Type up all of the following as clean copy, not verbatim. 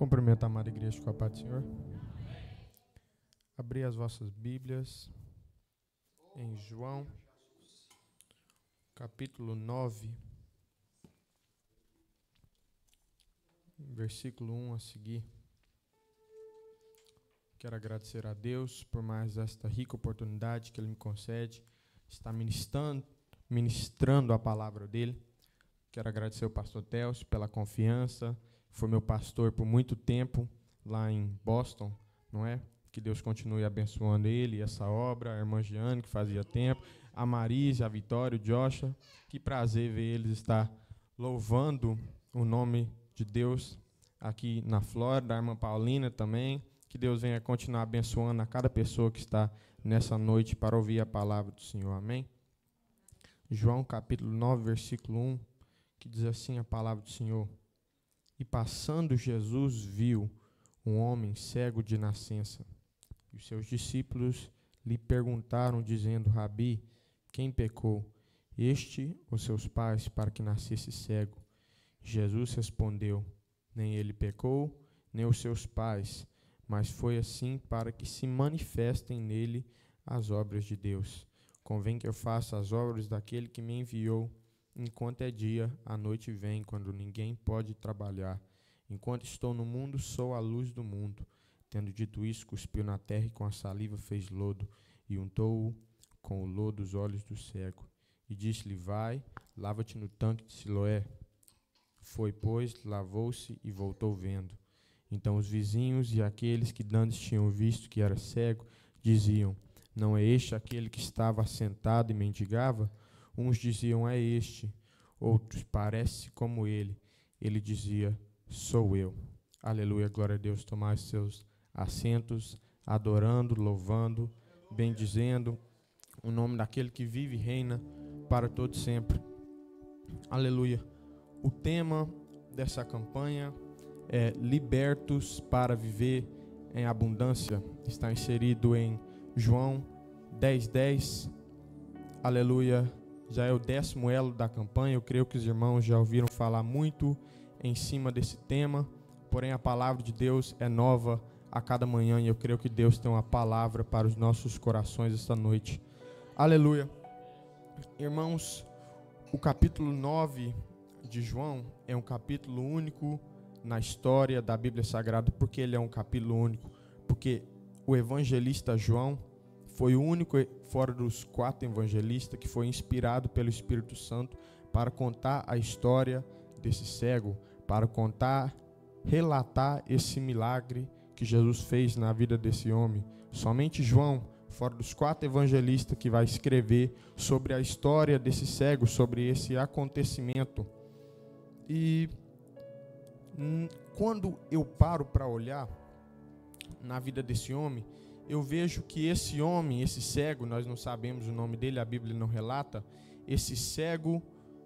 Cumprimento a amada igreja com a paz do Senhor. Abri as vossas Bíblias em João, capítulo 9, versículo 1 a seguir. Quero agradecer a Deus por mais esta rica oportunidade que Ele me concede, estar ministrando a palavra dEle. Quero agradecer ao pastor Telcio pela confiança, foi meu pastor por muito tempo lá em Boston, não é? Que Deus continue abençoando ele e essa obra, a irmã Giane, que fazia tempo, a Marise, a Vitória, o Joshua. Que prazer ver eles estar louvando o nome de Deus aqui na Flórida, a irmã Paulina também. Que Deus venha continuar abençoando a cada pessoa que está nessa noite para ouvir a palavra do Senhor. Amém? João capítulo 9, versículo 1, que diz assim a palavra do Senhor. E passando Jesus viu um homem cego de nascença. E os seus discípulos lhe perguntaram, dizendo, Rabi, quem pecou, este ou seus pais, para que nascesse cego? Jesus respondeu, nem ele pecou, nem os seus pais, mas foi assim para que se manifestem nele as obras de Deus. Convém que eu faça as obras daquele que me enviou. Enquanto é dia, a noite vem, quando ninguém pode trabalhar. Enquanto estou no mundo, sou a luz do mundo. Tendo dito isso, cuspiu na terra e com a saliva fez lodo, e untou-o com o lodo os olhos do cego. E disse-lhe, vai, lava-te no tanque de Siloé. Foi, pois, lavou-se e voltou vendo. Então os vizinhos e aqueles que dantes tinham visto que era cego, diziam, não é este aquele que estava assentado e mendigava? Uns diziam, é este. Outros, parece como ele. Ele dizia, sou eu. Aleluia, glória a Deus. Tomai seus assentos, adorando, louvando, bendizendo o nome daquele que vive e reina para todo sempre. Aleluia. O tema dessa campanha é Libertos para Viver em Abundância. Está inserido em João 10:10. Aleluia. Já é o 10º elo da campanha. Eu creio que os irmãos já ouviram falar muito em cima desse tema. Porém, a palavra de Deus é nova a cada manhã. E eu creio que Deus tem uma palavra para os nossos corações esta noite. Aleluia. Irmãos, o capítulo 9 de João é um capítulo único na história da Bíblia Sagrada. Por que ele é um capítulo único? Porque o evangelista João foi o único, fora dos 4 evangelistas, que foi inspirado pelo Espírito Santo para contar a história desse cego, para contar, relatar esse milagre que Jesus fez na vida desse homem. Somente João, fora dos 4 evangelistas, que vai escrever sobre a história desse cego, sobre esse acontecimento. E quando eu paro para olhar na vida desse homem, eu vejo que esse homem, esse cego, nós não sabemos o nome dele, a Bíblia não relata, esse cego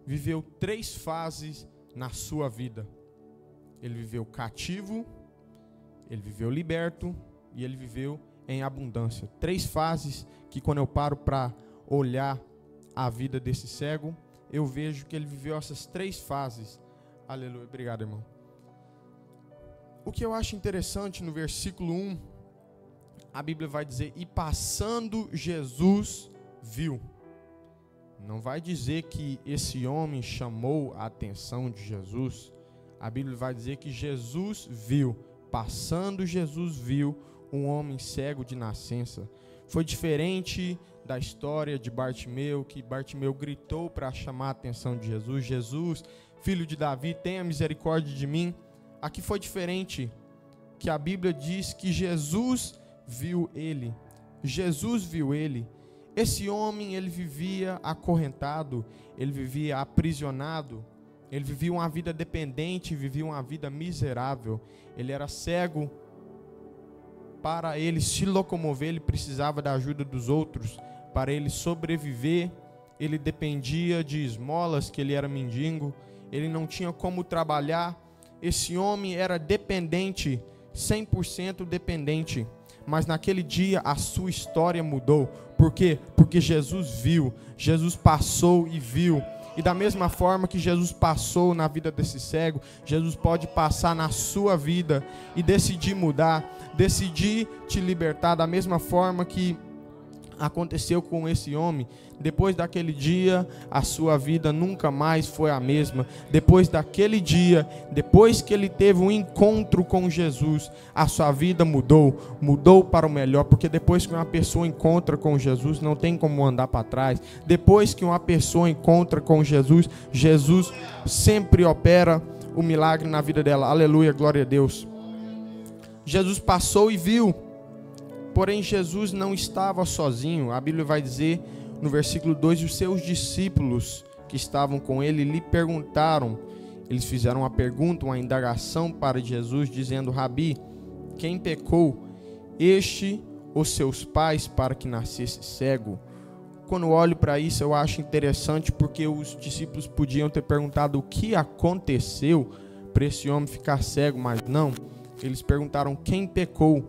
viveu 3 fases na sua vida. Ele viveu cativo, ele viveu liberto e ele viveu em abundância. 3 fases que quando eu paro para olhar a vida desse cego, eu vejo que ele viveu essas 3 fases. Aleluia, obrigado, irmão. O que eu acho interessante no versículo 1, a Bíblia vai dizer, e passando Jesus viu. Não vai dizer que esse homem chamou a atenção de Jesus. A Bíblia vai dizer que Jesus viu. Passando Jesus viu um homem cego de nascença. Foi diferente da história de Bartimeu, que Bartimeu gritou para chamar a atenção de Jesus. Jesus, filho de Davi, tenha misericórdia de mim. Aqui foi diferente, que a Bíblia diz que Jesus viu ele. Jesus viu ele. Esse homem, ele vivia acorrentado, ele vivia aprisionado, ele vivia uma vida dependente, vivia uma vida miserável. Ele era cego. Para ele se locomover, ele precisava da ajuda dos outros. Para ele sobreviver, ele dependia de esmolas, que ele era mendigo. Ele não tinha como trabalhar. Esse homem era dependente, 100% dependente. Mas naquele dia a sua história mudou. Por quê? Porque Jesus viu. Jesus passou e viu. E da mesma forma que Jesus passou na vida desse cego, Jesus pode passar na sua vida e decidir mudar, decidir te libertar da mesma forma que aconteceu com esse homem. Depois daquele dia, a sua vida nunca mais foi a mesma. Depois daquele dia, depois que ele teve um encontro com Jesus, a sua vida mudou para o melhor, porque depois que uma pessoa encontra com Jesus, não tem como andar para trás. Depois que uma pessoa encontra com Jesus, Jesus sempre opera o milagre na vida dela. Aleluia, glória a Deus. Jesus passou e viu. Porém, Jesus não estava sozinho. A Bíblia vai dizer no versículo 2: os seus discípulos que estavam com ele lhe perguntaram. Eles fizeram uma pergunta, uma indagação para Jesus, dizendo: Rabi, quem pecou, este ou seus pais, para que nascesse cego? Quando olho para isso, eu acho interessante, porque os discípulos podiam ter perguntado o que aconteceu para esse homem ficar cego, mas não. Eles perguntaram quem pecou,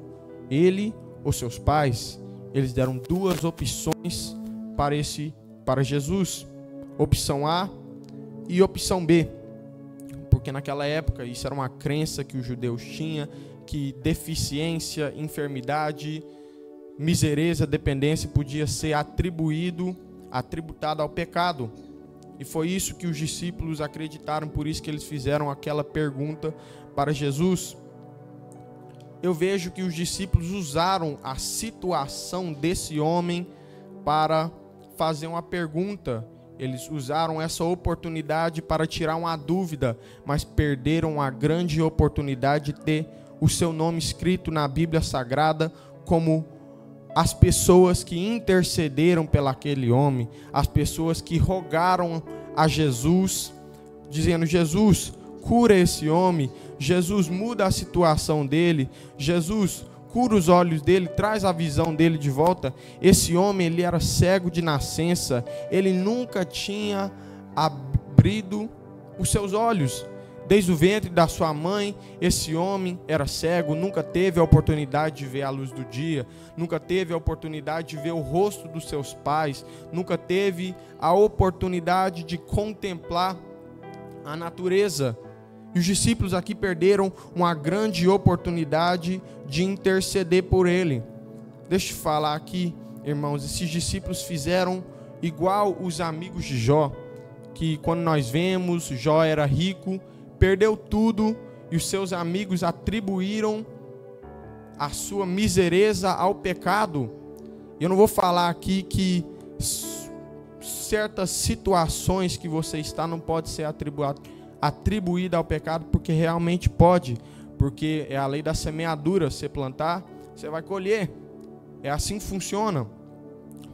ele ou seus pais. Eles deram duas opções para Jesus, opção A e opção B, porque naquela época isso era uma crença que os judeus tinham, que deficiência, enfermidade, misereza, dependência podia ser atributado ao pecado. E foi isso que os discípulos acreditaram, por isso que eles fizeram aquela pergunta para Jesus. Eu vejo que os discípulos usaram a situação desse homem para fazer uma pergunta. Eles usaram essa oportunidade para tirar uma dúvida, mas perderam a grande oportunidade de ter o seu nome escrito na Bíblia Sagrada como as pessoas que intercederam pelaquele homem, as pessoas que rogaram a Jesus, dizendo: Jesus, cura esse homem, Jesus, muda a situação dele, Jesus, cura os olhos dele, traz a visão dele de volta. Esse homem, ele era cego de nascença, ele nunca tinha abrido os seus olhos. Desde o ventre da sua mãe, esse homem era cego, nunca teve a oportunidade de ver a luz do dia, nunca teve a oportunidade de ver o rosto dos seus pais, nunca teve a oportunidade de contemplar a natureza. E os discípulos aqui perderam uma grande oportunidade de interceder por ele. Deixa eu falar aqui, irmãos, esses discípulos fizeram igual os amigos de Jó, que quando nós vemos, Jó era rico, perdeu tudo, e os seus amigos atribuíram a sua misereza ao pecado. Eu não vou falar aqui que certas situações que você está não pode ser atribuída ao pecado, porque realmente pode, porque é a lei da semeadura. Você plantar, você vai colher, é assim que funciona.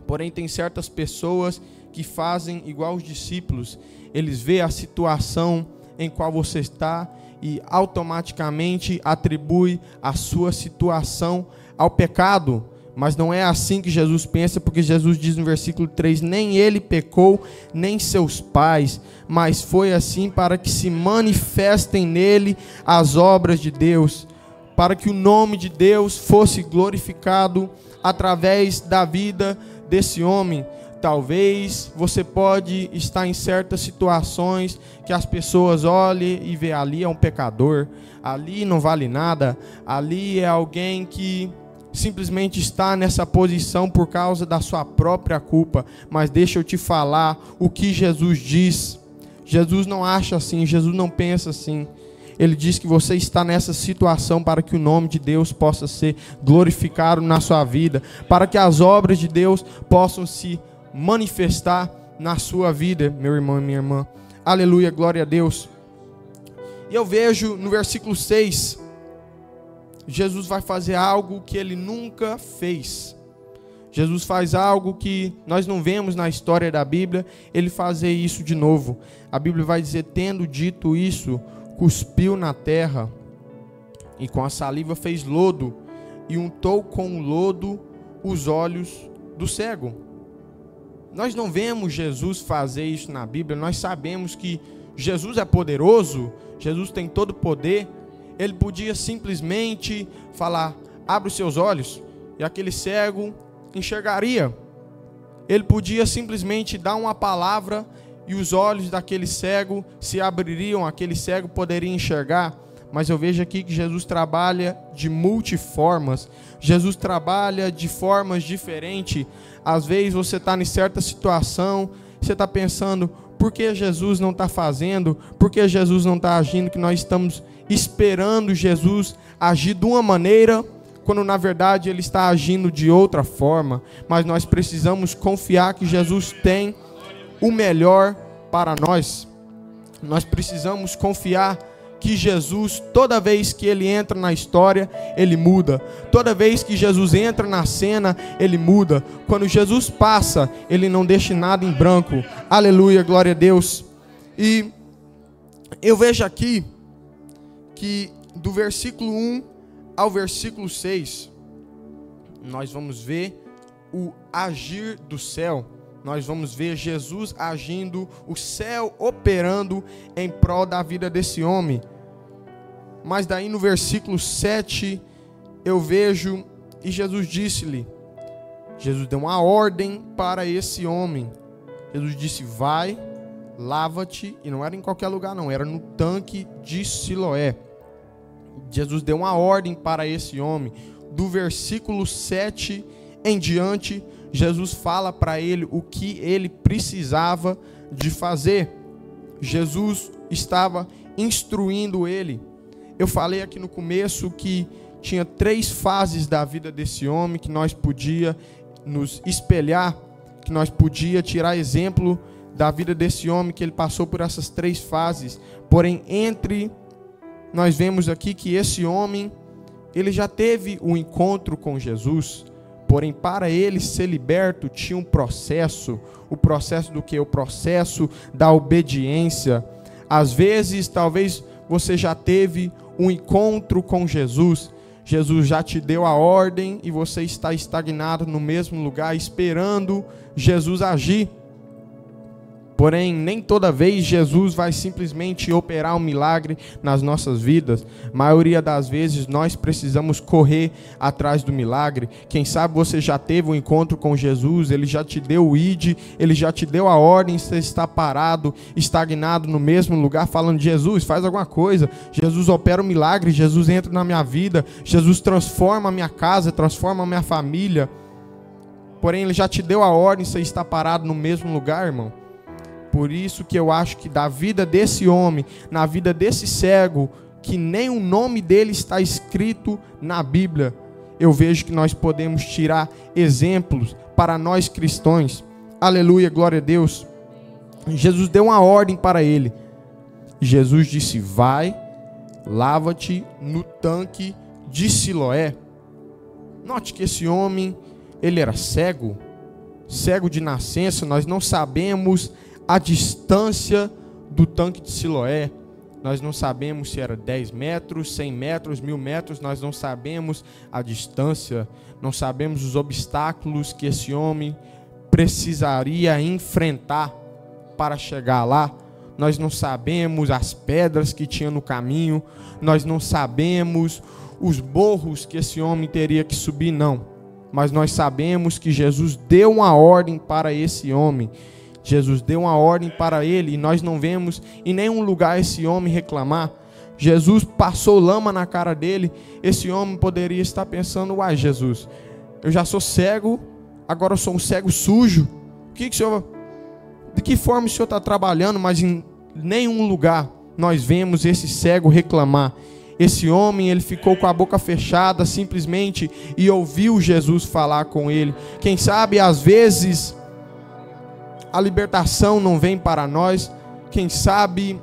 Porém, tem certas pessoas que fazem igual os discípulos. Eles veem a situação em qual você está e automaticamente atribui a sua situação ao pecado. Mas não é assim que Jesus pensa, porque Jesus diz no versículo 3: nem ele pecou, nem seus pais, mas foi assim para que se manifestem nele as obras de Deus, para que o nome de Deus fosse glorificado através da vida desse homem. Talvez você pode estar em certas situações que as pessoas olhem e veem: ali é um pecador, ali não vale nada, ali é alguém que simplesmente está nessa posição por causa da sua própria culpa. Mas deixa eu te falar o que Jesus diz. Jesus não acha assim, Jesus não pensa assim. Ele diz que você está nessa situação para que o nome de Deus possa ser glorificado na sua vida, para que as obras de Deus possam se manifestar na sua vida, meu irmão e minha irmã. Aleluia, glória a Deus. E eu vejo no versículo 6, Jesus vai fazer algo que ele nunca fez. Jesus faz algo que nós não vemos na história da Bíblia, ele fazer isso de novo. A Bíblia vai dizer: tendo dito isso, cuspiu na terra e com a saliva fez lodo e untou com o lodo os olhos do cego. Nós não vemos Jesus fazer isso na Bíblia. Nós sabemos que Jesus é poderoso, Jesus tem todo o poder. Ele podia simplesmente falar: abre os seus olhos, e aquele cego enxergaria. Ele podia simplesmente dar uma palavra e os olhos daquele cego se abririam, aquele cego poderia enxergar. Mas eu vejo aqui que Jesus trabalha de multiformas. Jesus trabalha de formas diferentes. Às vezes você está em certa situação, você está pensando, por que Jesus não está fazendo? Por que Jesus não está agindo? Que nós estamos esperando Jesus agir de uma maneira, quando na verdade Ele está agindo de outra forma. Mas nós precisamos confiar que Jesus tem o melhor para nós. Nós precisamos confiar que Jesus, toda vez que Ele entra na história, Ele muda. Toda vez que Jesus entra na cena, Ele muda. Quando Jesus passa, Ele não deixa nada em branco. Aleluia, glória a Deus. E eu vejo aqui que do versículo 1 ao versículo 6, nós vamos ver o agir do céu. Nós vamos ver Jesus agindo, o céu operando em prol da vida desse homem. Mas daí no versículo 7, eu vejo, e Jesus disse-lhe, Jesus deu uma ordem para esse homem. Jesus disse, vai, lava-te, e não era em qualquer lugar não, era no tanque de Siloé. Jesus deu uma ordem para esse homem. Do versículo 7 em diante, Jesus fala para ele o que ele precisava de fazer. Jesus estava instruindo ele. Eu falei aqui no começo que tinha 3 fases da vida desse homem que nós podíamos nos espelhar, que nós podíamos tirar exemplo da vida desse homem, que ele passou por essas 3 fases. Porém, nós vemos aqui que esse homem, ele já teve um encontro com Jesus. Porém, para ele ser liberto, tinha um processo. O processo do quê? O processo da obediência. Às vezes, talvez você já teve um encontro com Jesus. Jesus já te deu a ordem e você está estagnado no mesmo lugar, esperando Jesus agir. Porém, nem toda vez Jesus vai simplesmente operar um milagre nas nossas vidas. A maioria das vezes nós precisamos correr atrás do milagre. Quem sabe você já teve um encontro com Jesus, Ele já te deu o ID, Ele já te deu a ordem, você está parado, estagnado no mesmo lugar, falando, Jesus, faz alguma coisa. Jesus opera um milagre, Jesus entra na minha vida, Jesus transforma a minha casa, transforma a minha família. Porém, Ele já te deu a ordem, você está parado no mesmo lugar, irmão. Por isso que eu acho que da vida desse homem, na vida desse cego, que nem o nome dele está escrito na Bíblia, eu vejo que nós podemos tirar exemplos para nós cristãos. Aleluia, glória a Deus. Jesus deu uma ordem para ele. Jesus disse, vai, lava-te no tanque de Siloé. Note que esse homem, ele era cego de nascença. Nós não sabemos a distância do tanque de Siloé. Nós não sabemos se era 10 metros, 100 metros, 1000 metros. Nós não sabemos a distância. Não sabemos os obstáculos que esse homem precisaria enfrentar para chegar lá. Nós não sabemos as pedras que tinha no caminho. Nós não sabemos os morros que esse homem teria que subir, não. Mas nós sabemos que Jesus deu uma ordem para esse homem. Jesus deu uma ordem para ele, e nós não vemos em nenhum lugar esse homem reclamar. Jesus passou lama na cara dele. Esse homem poderia estar pensando, uai, Jesus, eu já sou cego, agora eu sou um cego sujo. De que forma o Senhor está trabalhando? Mas em nenhum lugar nós vemos esse cego reclamar. Esse homem, ele ficou com a boca fechada simplesmente e ouviu Jesus falar com ele. Quem sabe às vezes a libertação não vem para nós. Quem sabe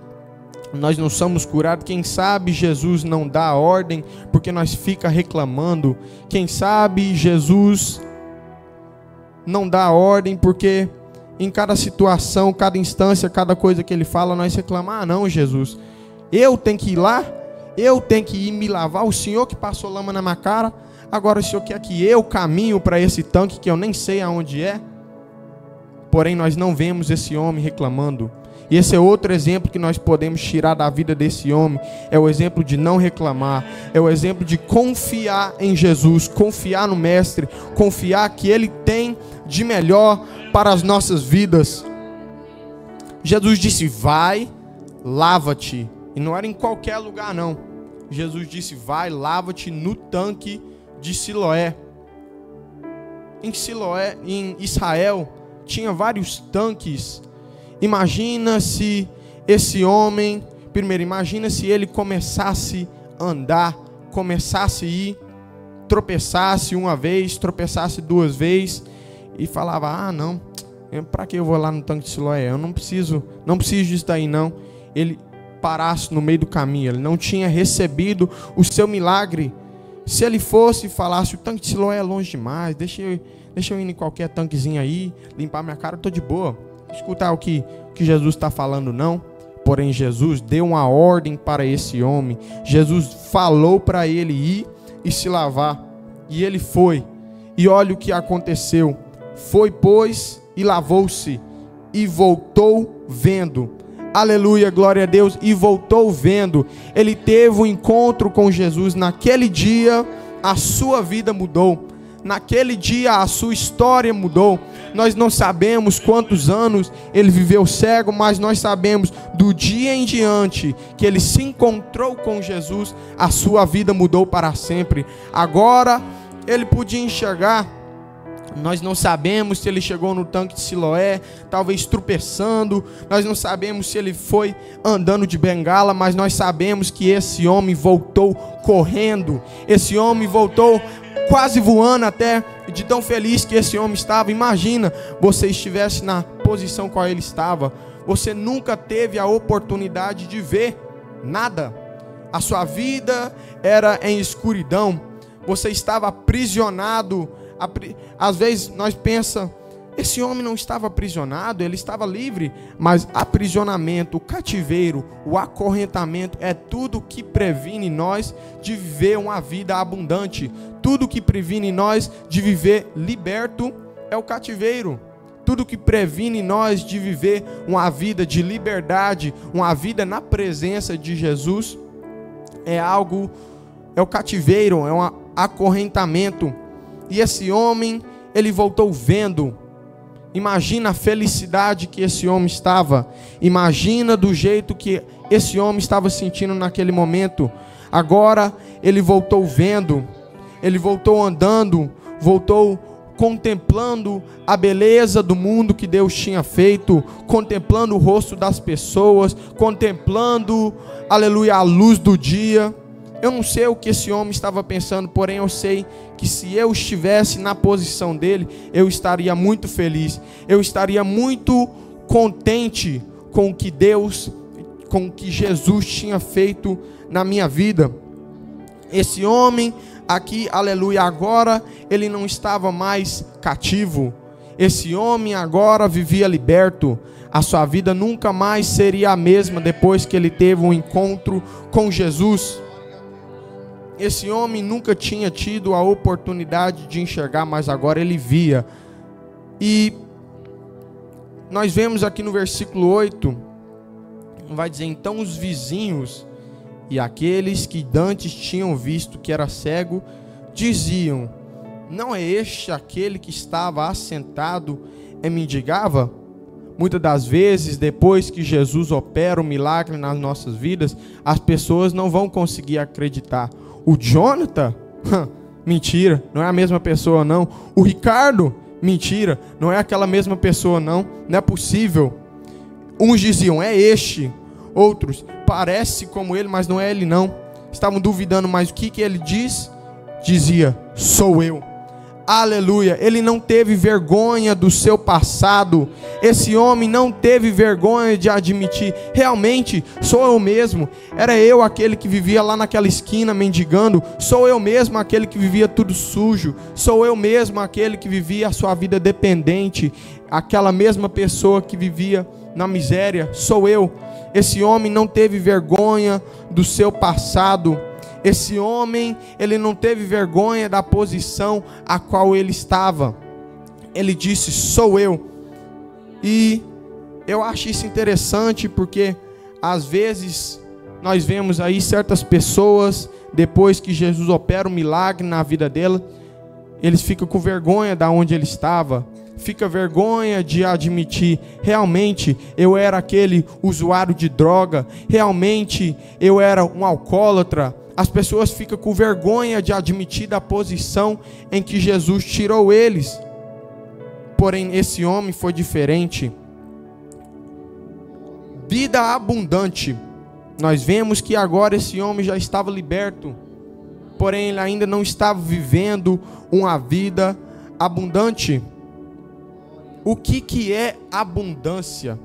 nós não somos curados. Quem sabe Jesus não dá a ordem porque nós fica reclamando. Quem sabe Jesus não dá a ordem porque em cada situação, cada instância, cada coisa que Ele fala, nós reclamamos, não, Jesus, eu tenho que ir lá, eu tenho que ir me lavar, o Senhor que passou lama na minha cara, agora o Senhor quer que eu caminho para esse tanque que eu nem sei aonde é. Porém, nós não vemos esse homem reclamando. E esse é outro exemplo que nós podemos tirar da vida desse homem. É o exemplo de não reclamar. É o exemplo de confiar em Jesus. Confiar no Mestre. Confiar que Ele tem de melhor para as nossas vidas. Jesus disse: vai, lava-te. E não era em qualquer lugar não. Jesus disse: vai, lava-te no tanque de Siloé. Em Siloé, em Israel, tinha vários tanques. Imagina se esse homem, primeiro, imagina se ele começasse a andar, começasse a ir, tropeçasse uma vez, tropeçasse duas vezes e falava: ah, não, para que eu vou lá no tanque de Siloé? Eu não preciso disso daí não. Ele parasse no meio do caminho, ele não tinha recebido o seu milagre. Se ele fosse e falasse: o tanque de Siloé é longe demais, deixa eu ir em qualquer tanquezinho aí, limpar minha cara, eu estou de boa. Escutar o que Jesus está falando, não. Porém, Jesus deu uma ordem para esse homem. Jesus falou para ele ir e se lavar. E ele foi. E olha o que aconteceu. Foi, pois, e lavou-se. E voltou vendo. Aleluia, glória a Deus. E voltou vendo. Ele teve um encontro com Jesus. Naquele dia, a sua vida mudou. Naquele dia a sua história mudou. Nós não sabemos quantos anos ele viveu cego, mas nós sabemos do dia em diante que ele se encontrou com Jesus, a sua vida mudou para sempre. Agora ele podia enxergar. Nós não sabemos se ele chegou no tanque de Siloé, talvez tropeçando. Nós não sabemos se ele foi andando de bengala, mas nós sabemos que esse homem voltou correndo. Esse homem voltou quase voando até, de tão feliz que esse homem estava. Imagina, você estivesse na posição qual ele estava. Você nunca teve a oportunidade de ver nada. A sua vida era em escuridão. Você estava aprisionado. Às vezes nós pensamos: esse homem não estava aprisionado, ele estava livre. Mas aprisionamento, o cativeiro, o acorrentamento é tudo que previne nós de viver uma vida abundante. Tudo que previne nós de viver liberto é o cativeiro. Tudo que previne nós de viver uma vida de liberdade, uma vida na presença de Jesus, é o cativeiro, é um acorrentamento. E esse homem, ele voltou vendo. Imagina a felicidade que esse homem estava. Imagina do jeito que esse homem estava sentindo naquele momento. Agora ele voltou vendo. Ele voltou andando. Voltou contemplando a beleza do mundo que Deus tinha feito. Contemplando o rosto das pessoas. Contemplando, aleluia, a luz do dia. Eu não sei o que esse homem estava pensando, porém eu sei que se eu estivesse na posição dele, eu estaria muito feliz. Eu estaria muito contente com o que Deus, com o que Jesus tinha feito na minha vida. Esse homem aqui, aleluia, agora ele não estava mais cativo. Esse homem agora vivia liberto. A sua vida nunca mais seria a mesma depois que ele teve um encontro com Jesus. Esse homem nunca tinha tido a oportunidade de enxergar, mas agora ele via. E nós vemos aqui no versículo 8, vai dizer: então os vizinhos e aqueles que dantes tinham visto que era cego, diziam: não é este aquele que estava assentado e mendigava? Muitas das vezes, depois que Jesus opera um milagre nas nossas vidas, as pessoas não vão conseguir acreditar. O Jonathan? Mentira, não é a mesma pessoa não. O Ricardo? Mentira, não é aquela mesma pessoa não. Não é possível. Uns diziam: é este. Outros: parece como ele, mas não é ele não. Estavam duvidando, mas o que ele diz? Dizia: sou eu. Aleluia. Ele não teve vergonha do seu passado. Esse homem não teve vergonha de admitir: realmente sou eu mesmo. Era eu aquele que vivia lá naquela esquina mendigando. Sou eu mesmo aquele que vivia tudo sujo. Sou eu mesmo aquele que vivia a sua vida dependente. Aquela mesma pessoa que vivia na miséria. Sou eu. Esse homem não teve vergonha do seu passado. Esse homem, ele não teve vergonha da posição a qual ele estava. Ele disse: sou eu. E eu acho isso interessante porque às vezes nós vemos aí certas pessoas, depois que Jesus opera um milagre na vida dela, eles ficam com vergonha de onde ele estava, fica vergonha de admitir, realmente eu era aquele usuário de droga, realmente eu era um alcoólatra. As pessoas ficam com vergonha de admitir da posição em que Jesus tirou eles. Porém, esse homem foi diferente. Vida abundante. Nós vemos que agora esse homem já estava liberto, porém ele ainda não estava vivendo uma vida abundante. O que é abundância?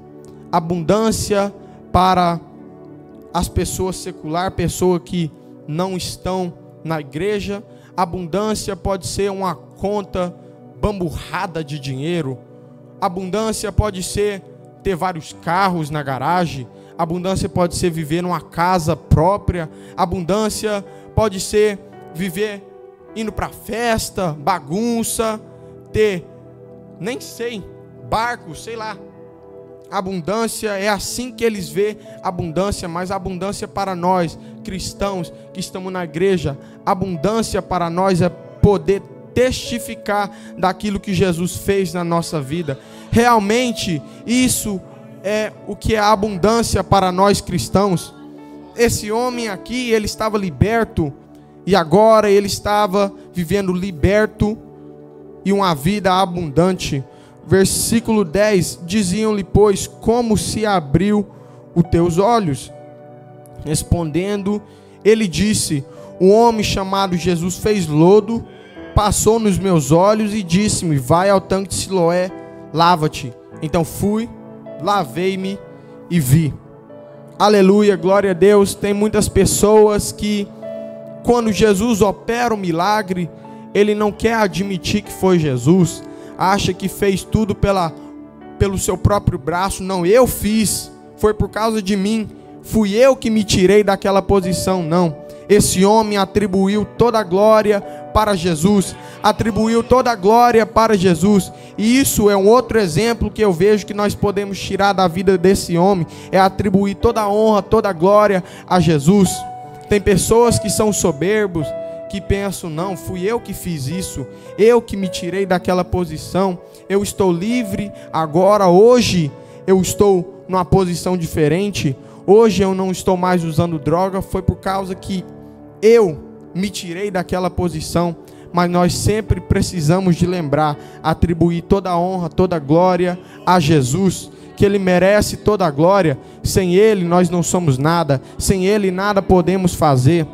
Abundância para as pessoas seculares, pessoas que não estão na igreja. Abundância pode ser uma conta bamburrada de dinheiro. Abundância pode ser ter vários carros na garagem. Abundância pode ser viver numa casa própria. Abundância pode ser viver indo para festa, bagunça, ter, nem sei, barco, sei lá. Abundância é assim que eles vê abundância, mas abundância para nós, cristãos que estamos na igreja, abundância para nós é poder testificar daquilo que Jesus fez na nossa vida. Realmente, isso é o que é a abundância para nós cristãos. Esse homem aqui, ele estava liberto, e agora ele estava vivendo liberto e uma vida abundante. Versículo 10, diziam-lhe, pois, como se abriu os teus olhos? Respondendo, ele disse, um homem chamado Jesus fez lodo, passou nos meus olhos e disse-me, vai ao tanque de Siloé, lava-te. Então fui, lavei-me e vi. Aleluia, glória a Deus. Tem muitas pessoas que, quando Jesus opera um milagre, ele não quer admitir que foi Jesus, acha que fez tudo pelo seu próprio braço. Não, eu fiz, foi por causa de mim, fui eu que me tirei daquela posição. Não, esse homem atribuiu toda a glória para Jesus, atribuiu toda a glória para Jesus, e isso é um outro exemplo que eu vejo que nós podemos tirar da vida desse homem, é atribuir toda a honra, toda a glória a Jesus. Tem pessoas que são soberbos, que pensam, não, fui eu que fiz isso, eu que me tirei daquela posição, eu estou livre agora, hoje eu estou numa posição diferente, hoje eu não estou mais usando droga, foi por causa que eu me tirei daquela posição. Mas nós sempre precisamos de lembrar, atribuir toda a honra, toda a glória a Jesus, que Ele merece toda a glória. Sem Ele nós não somos nada, sem Ele nada podemos fazer.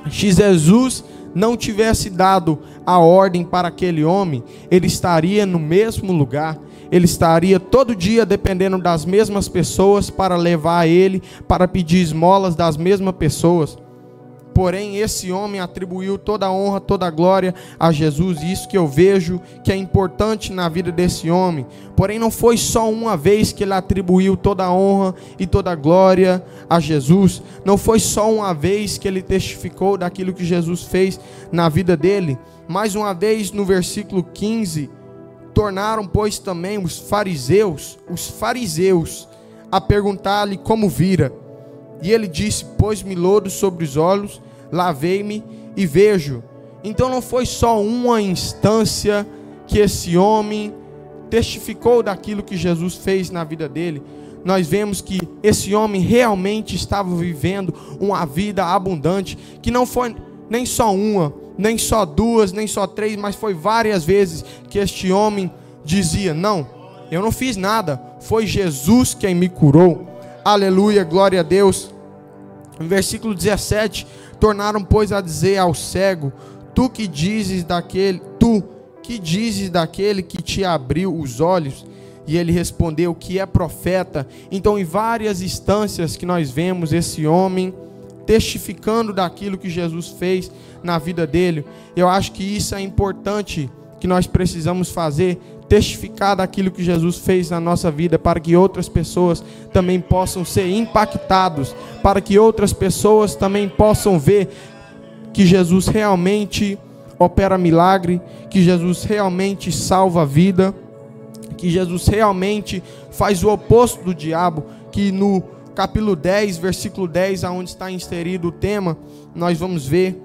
Se Jesus não tivesse dado a ordem para aquele homem, ele estaria no mesmo lugar, ele estaria todo dia dependendo das mesmas pessoas para levar a ele, para pedir esmolas das mesmas pessoas. Porém, esse homem atribuiu toda a honra, toda a glória a Jesus. E isso que eu vejo que é importante na vida desse homem. Porém, não foi só uma vez que ele atribuiu toda a honra e toda a glória a Jesus. Não foi só uma vez que ele testificou daquilo que Jesus fez na vida dele. Mais uma vez, no versículo 15, tornaram, pois, também os fariseus, a perguntar-lhe como vira. E ele disse, pôs-me lodo sobre os olhos, lavei-me e vejo. Então não foi só uma instância que esse homem testificou daquilo que Jesus fez na vida dele. Nós vemos que esse homem realmente estava vivendo uma vida abundante, que não foi nem só uma, nem só duas, nem só três, mas foi várias vezes que este homem dizia, não, eu não fiz nada, foi Jesus quem me curou. Aleluia, glória a Deus. No versículo 17, tornaram, pois, a dizer ao cego, tu que dizes daquele que te abriu os olhos? E ele respondeu que é profeta. Então, em várias instâncias que nós vemos esse homem testificando daquilo que Jesus fez na vida dele. Eu acho que isso é importante, que nós precisamos fazer, testificar daquilo que Jesus fez na nossa vida, para que outras pessoas também possam ser impactados, para que outras pessoas também possam ver que Jesus realmente opera milagre, que Jesus realmente salva a vida, que Jesus realmente faz o oposto do diabo, que no capítulo 10, versículo 10, onde está inserido o tema, nós vamos ver,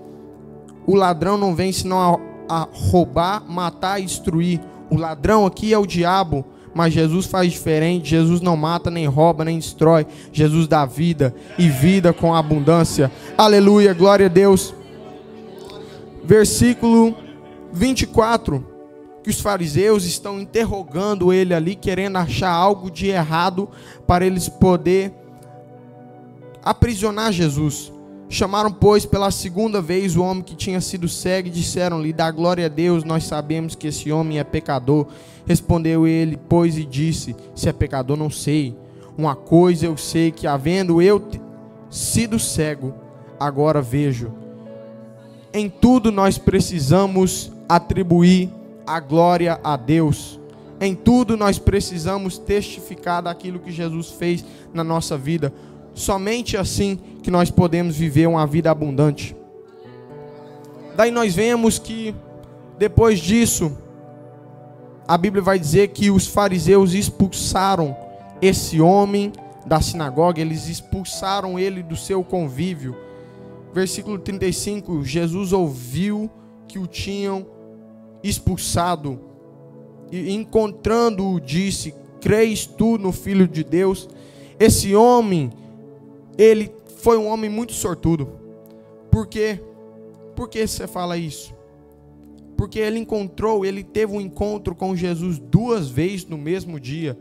o ladrão não vem senão a roubar, matar e destruir. O ladrão aqui é o diabo, mas Jesus faz diferente. Jesus não mata, nem rouba, nem destrói. Jesus dá vida, e vida com abundância. Aleluia, glória a Deus. Versículo 24, que os fariseus estão interrogando ele ali, querendo achar algo de errado para eles poder aprisionar Jesus. Chamaram, pois, pela segunda vez o homem que tinha sido cego e disseram-lhe: dá glória a Deus, nós sabemos que esse homem é pecador. Respondeu ele, pois, e disse: se é pecador, não sei. Uma coisa eu sei, que havendo eu sido cego, agora vejo. Em tudo nós precisamos atribuir a glória a Deus. Em tudo nós precisamos testificar daquilo que Jesus fez na nossa vida. Somente assim que nós podemos viver uma vida abundante. Daí nós vemos que depois disso, a Bíblia vai dizer que os fariseus expulsaram esse homem da sinagoga, eles expulsaram ele do seu convívio. Versículo 35, Jesus ouviu que o tinham expulsado e encontrando-o disse: crês tu no Filho de Deus? Esse homem, ele foi um homem muito sortudo. Por quê? Por que você fala isso? Porque ele teve um encontro com Jesus 2 vezes no mesmo dia.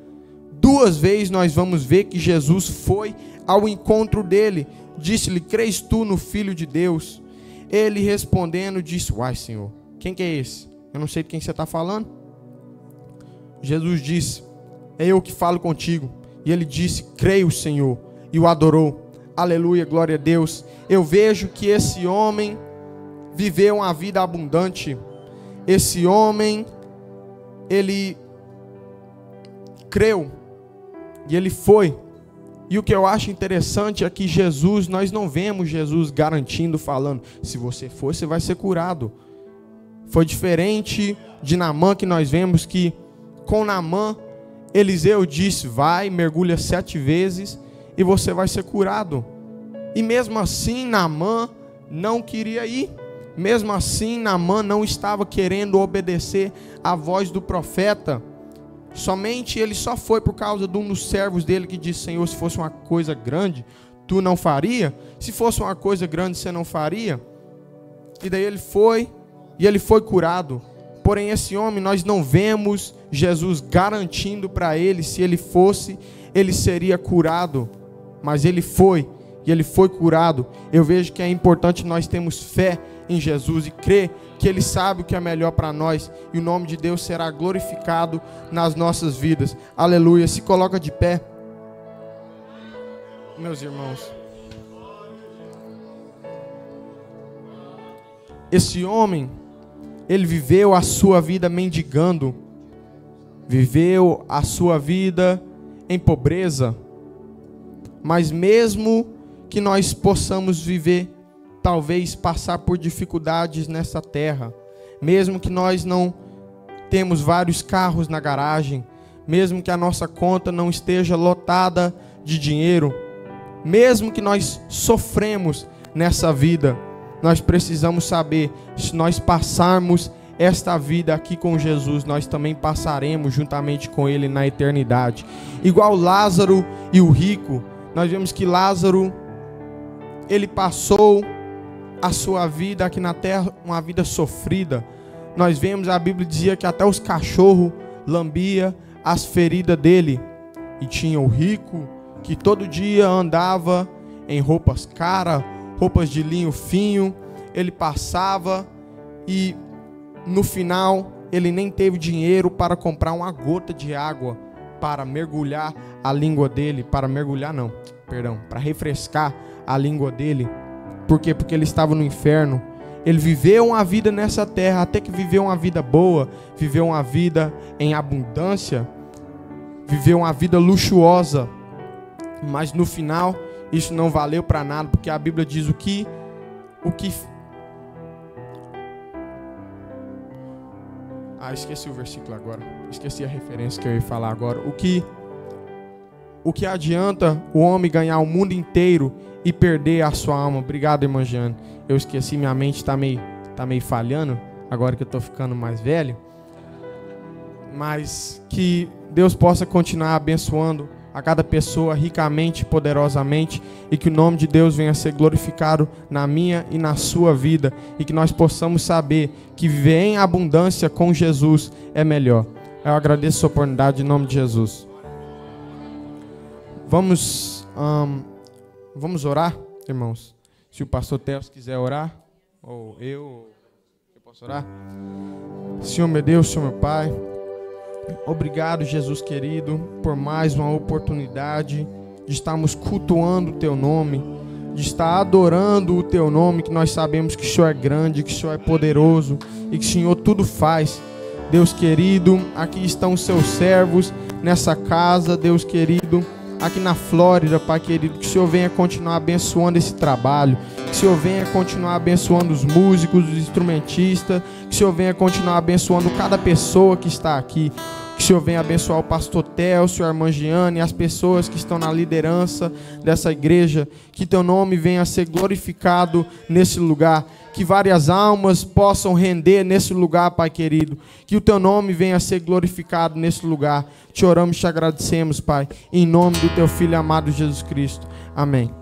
2 vezes nós vamos ver que Jesus foi ao encontro dele. Disse-lhe: crês tu no Filho de Deus? Ele respondendo disse: uai, Senhor, quem que é esse? Eu não sei de quem você está falando. Jesus disse: é eu que falo contigo. E ele disse: creio, Senhor. E o adorou. Aleluia, glória a Deus. Eu vejo que esse homem viveu uma vida abundante. Esse homem, ele creu e ele foi. E o que eu acho interessante é que Jesus, nós não vemos Jesus garantindo, falando: se você for, você vai ser curado. Foi diferente de Naamã, que nós vemos que com Naamã, Eliseu disse: vai, mergulha 7 vezes e você vai ser curado. E mesmo assim Naamã não queria ir. Mesmo assim Naamã não estava querendo obedecer à voz do profeta. Somente ele só foi por causa de um dos servos dele que disse: Senhor, se fosse uma coisa grande, tu não faria? Se fosse uma coisa grande, você não faria? E daí ele foi, e ele foi curado. Porém esse homem, nós não vemos Jesus garantindo para ele, se ele fosse, ele seria curado. Mas ele foi, e ele foi curado. Eu vejo que é importante nós termos fé em Jesus e crer que ele sabe o que é melhor para nós, e o nome de Deus será glorificado nas nossas vidas. Aleluia. Se coloca de pé, meus irmãos. Esse homem, ele viveu a sua vida mendigando, viveu a sua vida em pobreza. Mas mesmo que nós possamos viver, talvez passar por dificuldades nessa terra, mesmo que nós não temos vários carros na garagem, mesmo que a nossa conta não esteja lotada de dinheiro, mesmo que nós sofremos nessa vida, nós precisamos saber, se nós passarmos esta vida aqui com Jesus, nós também passaremos juntamente com Ele na eternidade. Igual Lázaro e o rico, nós vemos que Lázaro, ele passou a sua vida aqui na terra, uma vida sofrida. Nós vemos, a Bíblia dizia que até os cachorros lambiam as feridas dele. E tinha o rico, que todo dia andava em roupas caras, roupas de linho fino. Ele passava e no final ele nem teve dinheiro para comprar uma gota de água para mergulhar a língua dele, para refrescar a língua dele. Por quê? Porque ele estava no inferno. Ele viveu uma vida nessa terra, até que viveu uma vida boa, viveu uma vida em abundância, viveu uma vida luxuosa, mas no final isso não valeu para nada, porque a Bíblia diz esqueci o versículo agora, esqueci a referência que eu ia falar agora. O que adianta o homem ganhar o mundo inteiro e perder a sua alma? Obrigado, irmã Jane. Eu esqueci, minha mente está meio falhando, agora que eu estou ficando mais velho. mas que Deus possa continuar abençoando a cada pessoa ricamente, poderosamente, e que o nome de Deus venha a ser glorificado na minha e na sua vida, e que nós possamos saber que viver em abundância com Jesus é melhor. Eu agradeço a oportunidade em nome de Jesus. Vamos orar, irmãos? Se o pastor Teos quiser orar, ou eu posso orar? Senhor meu Deus, Senhor meu Pai, obrigado, Jesus querido, por mais uma oportunidade de estarmos cultuando o Teu nome, de estar adorando o Teu nome, que nós sabemos que o Senhor é grande, que o Senhor é poderoso e que o Senhor tudo faz. Deus querido, aqui estão os Seus servos nessa casa, Deus querido, aqui na Flórida, Pai querido, que o Senhor venha continuar abençoando esse trabalho, que o Senhor venha continuar abençoando os músicos, os instrumentistas, que o Senhor venha continuar abençoando cada pessoa que está aqui, que o Senhor venha abençoar o pastor Télcio, a irmã Giane, as pessoas que estão na liderança dessa igreja, que Teu nome venha a ser glorificado nesse lugar, que várias almas possam render nesse lugar, Pai querido, que o Teu nome venha a ser glorificado nesse lugar. Te oramos e te agradecemos, Pai, em nome do Teu Filho amado Jesus Cristo. Amém.